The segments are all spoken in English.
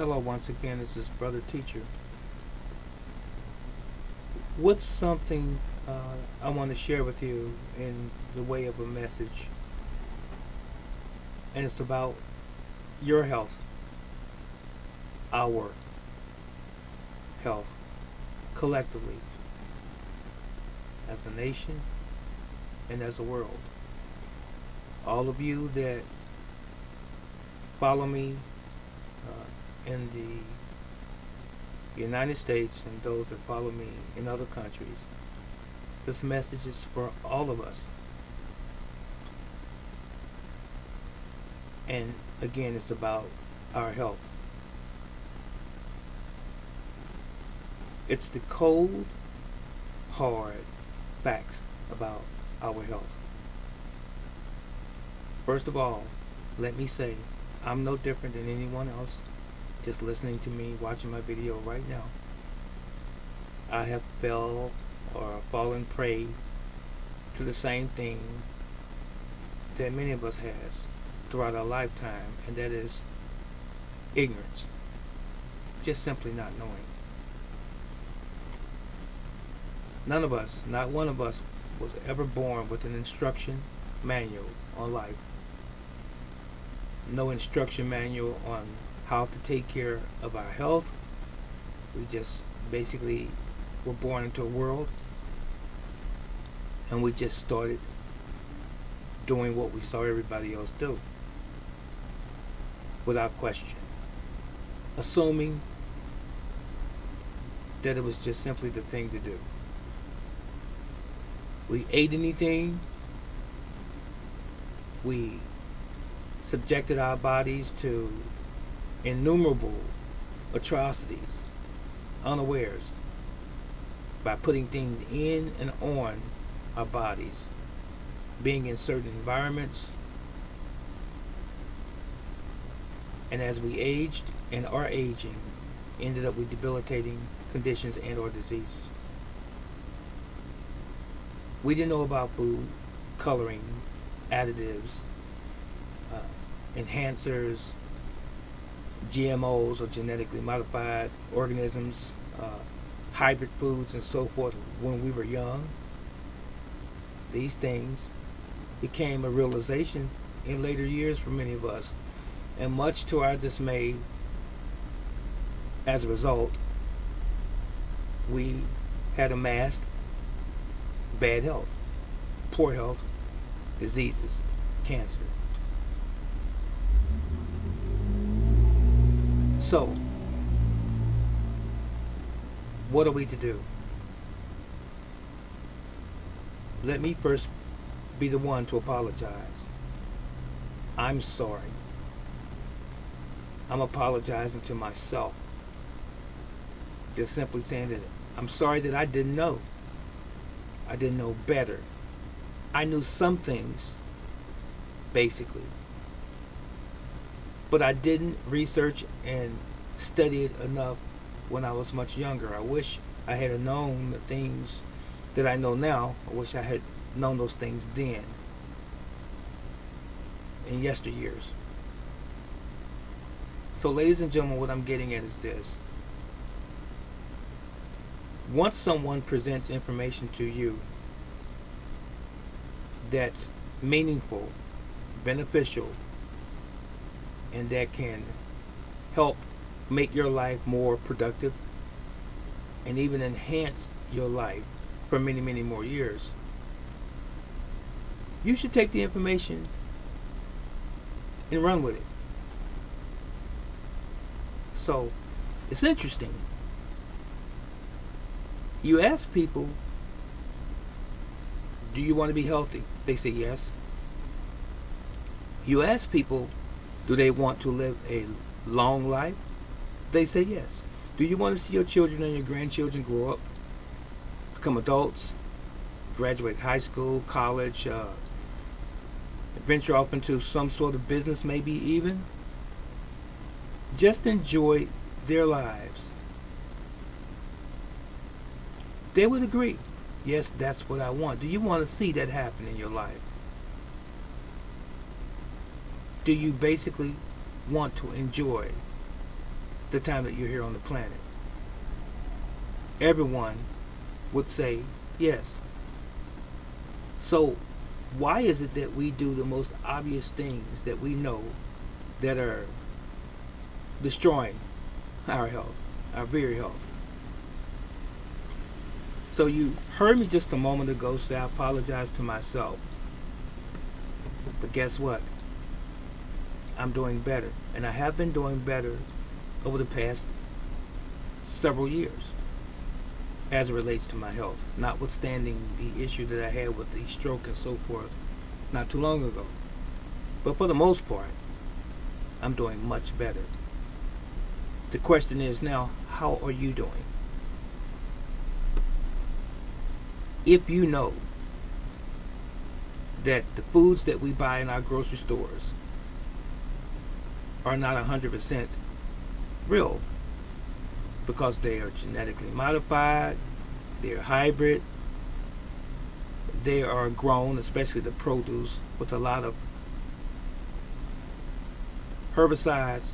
Hello, once again, this is Brother Teacher. What's something I want to share with you in the way of a message? And it's about your health, our health, collectively, as a nation and as a world. All of you that follow me in the United States and those that follow me in other countries, this message is for all of us. And again, it's about our health. It's the cold, hard facts about our health. First of all, let me say, I'm no different than anyone else just listening to me, watching my video right now. I have fell or fallen prey to the same thing that many of us has throughout our lifetime, and that is ignorance. Just simply not knowing. None of us, not one of us, was ever born with an instruction manual on life. No instruction manual on how to take care of our health. We just basically were born into a world, and we just started doing what we saw everybody else do without question, assuming that it was just simply the thing to do. We ate anything, we subjected our bodies to innumerable atrocities unawares by putting things in and on our bodies, being in certain environments, and as we aged and are aging, ended up with debilitating conditions and or diseases. We didn't know about food, coloring, additives, enhancers, GMOs or genetically modified organisms, hybrid foods and so forth when we were young. These things became a realization in later years for many of us, and much to our dismay, as a result, we had amassed bad health, poor health, diseases, cancer. So, what are we to do? Let me first be the one to apologize. I'm sorry. I'm apologizing to myself. Just simply saying that I'm sorry that I didn't know. I didn't know better. I knew some things, basically, but I didn't research and study it enough when I was much younger. I wish I had known the things that I know now. I wish I had known those things then, in yesteryears. So, ladies and gentlemen, what I'm getting at is this. Once someone presents information to you that's meaningful, beneficial, and that can help make your life more productive and even enhance your life for many, many more years, you should take the information and run with it. So, it's interesting. You ask people, do you want to be healthy? They say yes. You ask people, do they want to live a long life? They say yes. Do you want to see your children and your grandchildren grow up, become adults, graduate high school, college, venture off into some sort of business, maybe even? Just enjoy their lives. They would agree. Yes, that's what I want. Do you want to see that happen in your life? Do you basically want to enjoy the time that you're here on the planet? Everyone would say yes. So why is it that we do the most obvious things that we know that are destroying our health, our very health? So you heard me just a moment ago say I apologize to myself. But guess what? I'm doing better. And I have been doing better over the past several years as it relates to my health, notwithstanding the issue that I had with the stroke and so forth not too long ago. But for the most part, I'm doing much better. The question is now, how are you doing? If you know that the foods that we buy in our grocery stores are not 100% real because they are genetically modified, they're hybrid, they are grown, especially the produce, with a lot of herbicides,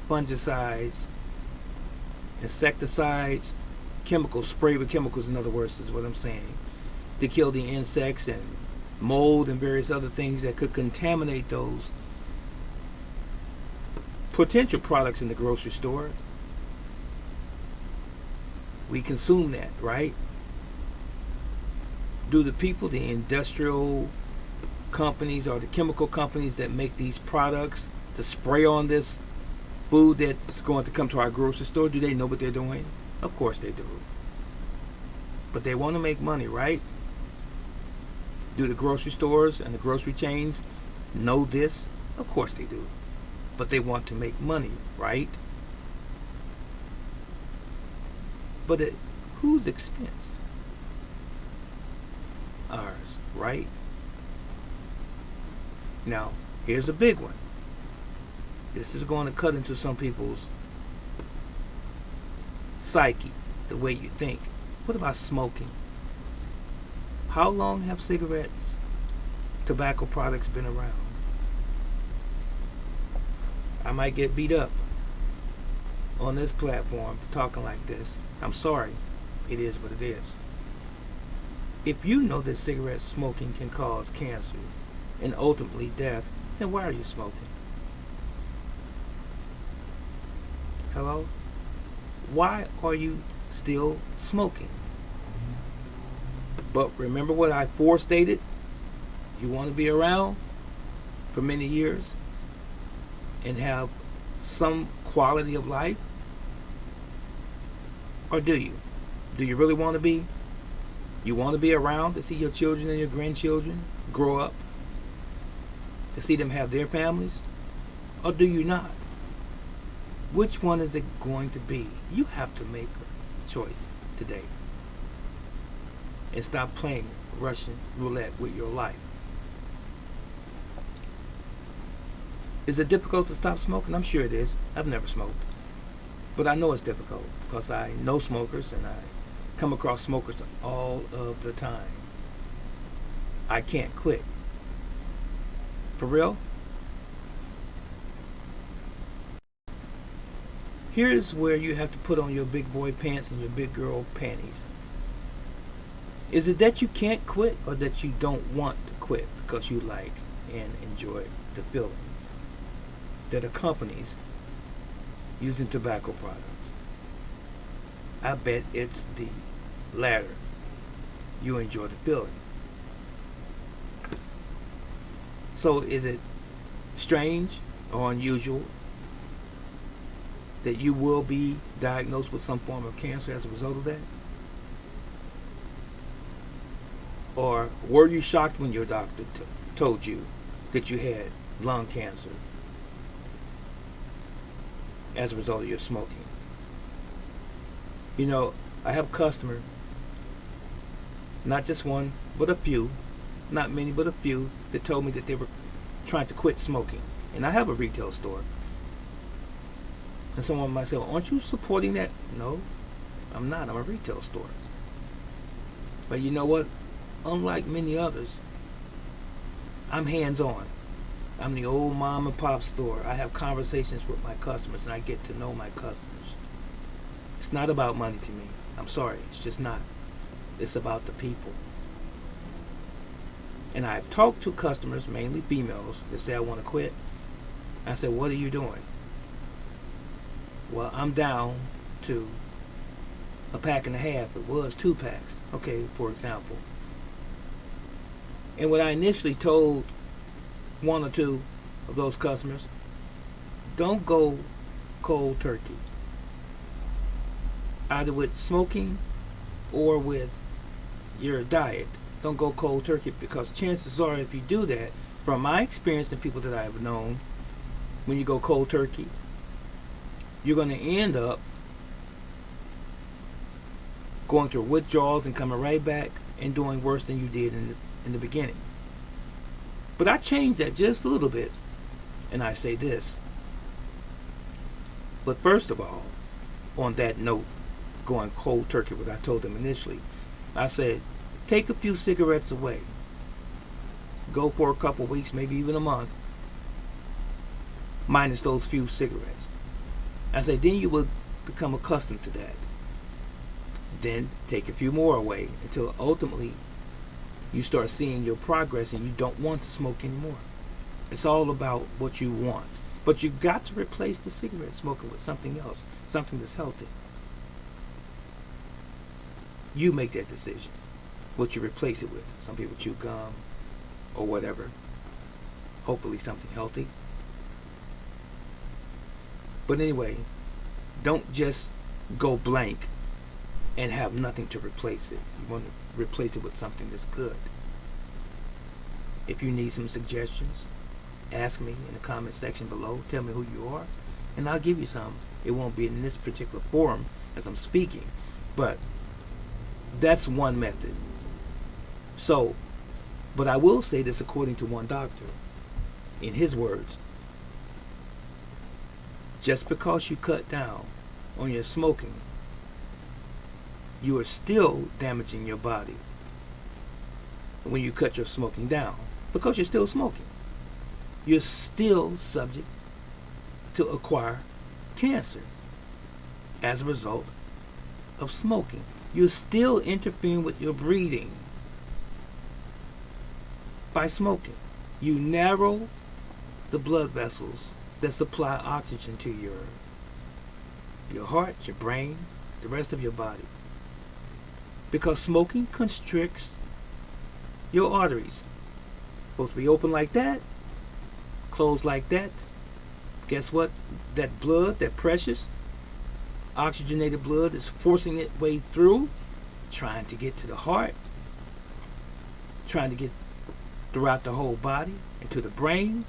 fungicides, insecticides, chemicals, spray with chemicals, in other words, is what I'm saying, to kill the insects and mold and various other things that could contaminate those potential products in the grocery store. We consume that, right? Do the people, the industrial companies or the chemical companies that make these products to spray on this food that's going to come to our grocery store, do they know what they're doing? Of course they do. But they want to make money, right? Do the grocery stores and the grocery chains know this? Of course they do. But they want to make money, right? But at whose expense? Ours, right? Now, here's a big one. This is going to cut into some people's psyche, the way you think. What about smoking? How long have cigarettes, tobacco products been around? I might get beat up on this platform for talking like this. I'm sorry. It is what it is. If you know that cigarette smoking can cause cancer and ultimately death, then why are you smoking? Hello? Why are you still smoking? But remember what I forestated? You want to be around for many years and have some quality of life? Or do you? Do you really want to be? You want to be around to see your children and your grandchildren grow up? To see them have their families? Or do you not? Which one is it going to be? You have to make a choice today. And stop playing Russian roulette with your life. Is it difficult to stop smoking? I'm sure it is. I've never smoked. But I know it's difficult because I know smokers and I come across smokers all of the time. I can't quit. For real? Here's where you have to put on your big boy pants and your big girl panties. Is it that you can't quit or that you don't want to quit because you like and enjoy the feeling that accompanies using tobacco products? I bet it's the latter. You enjoy the feeling. So is it strange or unusual that you will be diagnosed with some form of cancer as a result of that? Or were you shocked when your doctor told you that you had lung cancer as a result of your smoking? You know, I have a customer, not just one, but a few, not many, but a few, that told me that they were trying to quit smoking. And I have a retail store. And someone might say, well, aren't you supporting that? No, I'm not. I'm a retail store. But you know what? Unlike many others, I'm hands-on. I'm the old mom and pop store. I have conversations with my customers and I get to know my customers. It's not about money to me. I'm sorry, it's just not. It's about the people. And I've talked to customers, mainly females, that say I want to quit. I said, what are you doing? Well, I'm down to a pack and a half. It was 2 packs, okay, for example. And what I initially told 1 or 2 of those customers, don't go cold turkey, either with smoking or with your diet. Don't go cold turkey, because chances are, if you do that, from my experience and people that I've known, when you go cold turkey, you're going to end up going through withdrawals and coming right back and doing worse than you did in the beginning. But I changed that just a little bit, and I say this. But first of all, on that note, going cold turkey, what I told them initially, I said, take a few cigarettes away. Go for a couple weeks, maybe even a month, minus those few cigarettes. I said, then you will become accustomed to that. Then take a few more away until ultimately you start seeing your progress and you don't want to smoke anymore. It's all about what you want. But you've got to replace the cigarette smoking with something else, something that's healthy. You make that decision, what you replace it with. Some people chew gum or whatever. Hopefully something healthy. But anyway, don't just go blank and have nothing to replace it. You want to replace it with something that's good. If you need some suggestions, ask me in the comment section below. Tell me who you are, and I'll give you some. It won't be in this particular forum as I'm speaking, but that's one method. So, but I will say this according to one doctor. In his words, just because you cut down on your smoking, you are still damaging your body when you cut your smoking down, because you're still smoking. You're still subject to acquire cancer as a result of smoking. You're still interfering with your breathing by smoking. You narrow the blood vessels that supply oxygen to your heart, your brain, the rest of your body. Because smoking constricts your arteries. Supposed to be open like that, closed like that. Guess what? That blood, that precious oxygenated blood, is forcing its way through, trying to get to the heart, trying to get throughout the whole body and to the brain.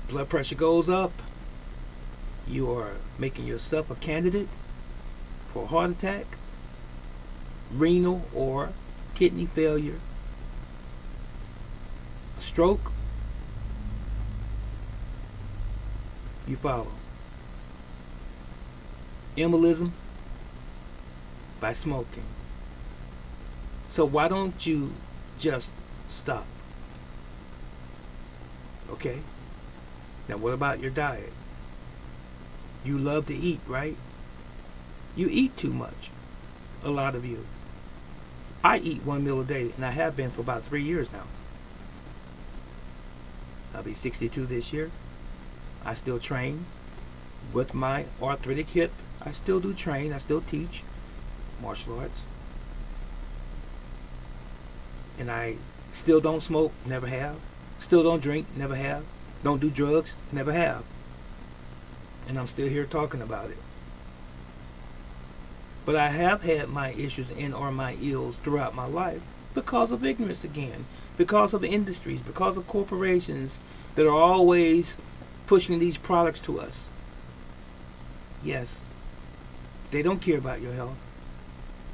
Blood pressure goes up. You are making yourself a candidate for a heart attack, renal or kidney failure, stroke. You follow. Embolism by smoking. So why don't you just stop? Okay? Now what about your diet? You love to eat, right? You eat too much. A lot of you. I eat 1 meal a day, and I have been for about 3 years now. I'll be 62 this year. I still train. With my arthritic hip, I still do train. I still teach martial arts. And I still don't smoke, never have. Still don't drink, never have. Don't do drugs, never have. And I'm still here talking about it. But I have had my issues and or my ills throughout my life because of ignorance again, because of industries, because of corporations that are always pushing these products to us. Yes, they don't care about your health.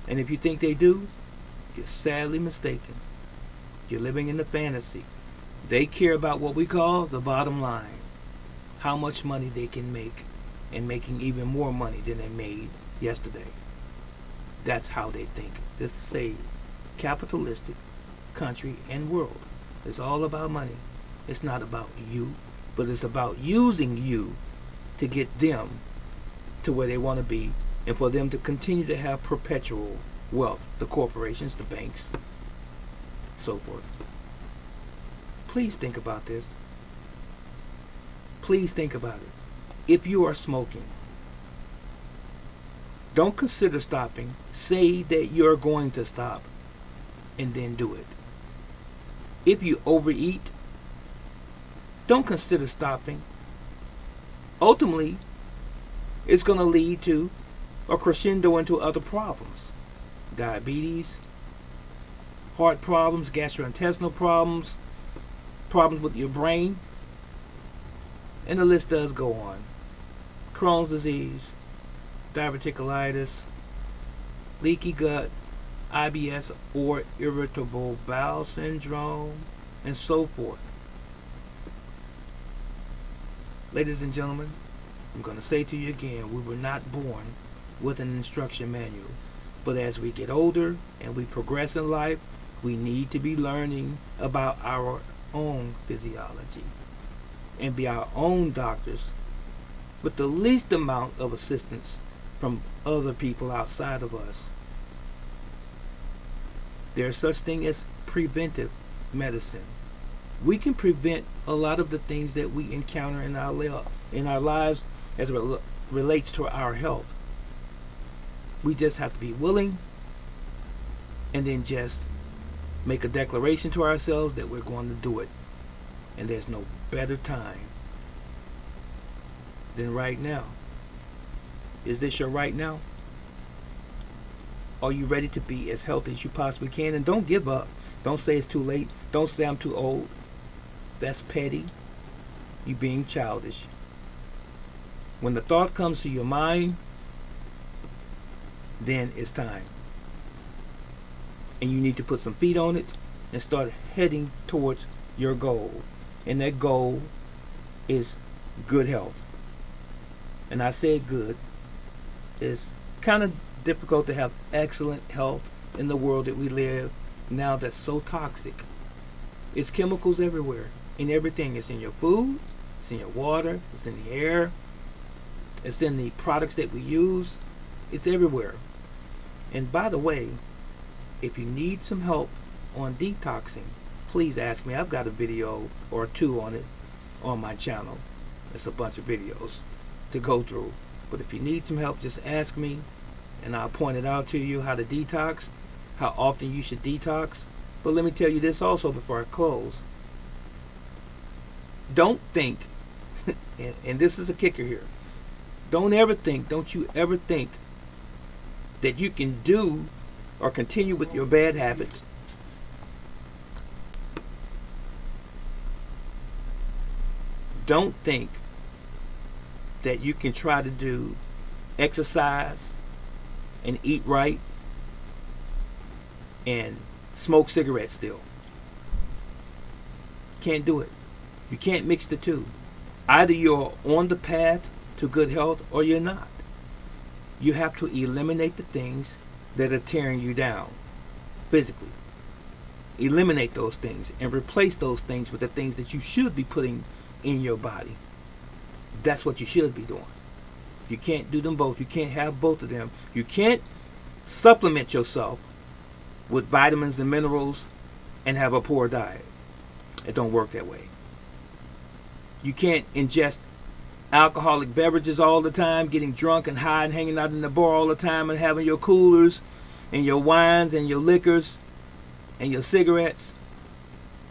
And if you think they do, you're sadly mistaken. You're living in a fantasy. They care about what we call the bottom line. How much money they can make, and making even more money than they made yesterday. That's how they think. This is a capitalistic country and world. It's all about money. It's not about you, but it's about using you to get them to where they want to be, and for them to continue to have perpetual wealth, the corporations, the banks, so forth. Please think about this. Please think about it. If you are smoking, don't consider stopping. Say that you're going to stop and then do it. If you overeat, don't consider stopping. Ultimately, it's going to lead to a crescendo into other problems. Diabetes, heart problems, gastrointestinal problems, problems with your brain, and the list does go on. Crohn's disease, diverticulitis, leaky gut, IBS or irritable bowel syndrome, and so forth. Ladies and gentlemen, I'm going to say to you again, we were not born with an instruction manual. But as we get older and we progress in life, we need to be learning about our own physiology and be our own doctors with the least amount of assistance from other people outside of us. There's such thing as preventive medicine. We can prevent a lot of the things that we encounter in our lives as it relates to our health. We just have to be willing and then just make a declaration to ourselves that we're going to do it. And there's no better time than right now. Is this your right now? Are you ready to be as healthy as you possibly can? And don't give up. Don't say it's too late. Don't say I'm too old. That's petty. You being childish. When the thought comes to your mind, then it's time. And you need to put some feet on it and start heading towards your goal. And that goal is good health. And I say good. It's kind of difficult to have excellent health in the world that we live now that's so toxic. It's chemicals everywhere, in everything. It's in your food, it's in your water, it's in the air, it's in the products that we use. It's everywhere. And by the way, if you need some help on detoxing, please ask me. I've got a video or two on it on my channel. It's a bunch of videos to go through. But if you need some help, just ask me and I'll point it out to you how to detox, how often you should detox. But let me tell you this also before I close. Don't think, and this is a kicker here, don't you ever think that you can do or continue with your bad habits don't think that you can try to do exercise and eat right and smoke cigarettes still. Can't do it. You can't mix the two. Either you're on the path to good health or you're not. You have to eliminate the things that are tearing you down physically. Eliminate those things and replace those things with the things that you should be putting in your body. That's what you should be doing. You can't do them both. You can't have both of them. You can't supplement yourself with vitamins and minerals and have a poor diet. It don't work that way. You can't ingest alcoholic beverages all the time, getting drunk and high and hanging out in the bar all the time and having your coolers and your wines and your liquors and your cigarettes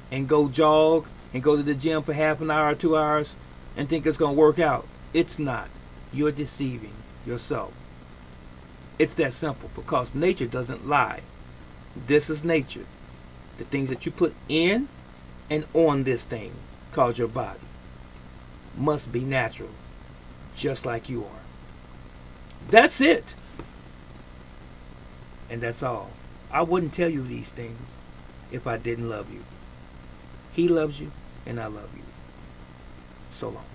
and go jog and go to the gym for half an hour or 2 hours and think it's going to work out. It's not. You're deceiving yourself. It's that simple, because nature doesn't lie. This is nature. The things that you put in and on this thing called your body must be natural, just like you are. That's it. And that's all. I wouldn't tell you these things if I didn't love you. He loves you, and I love you. So long.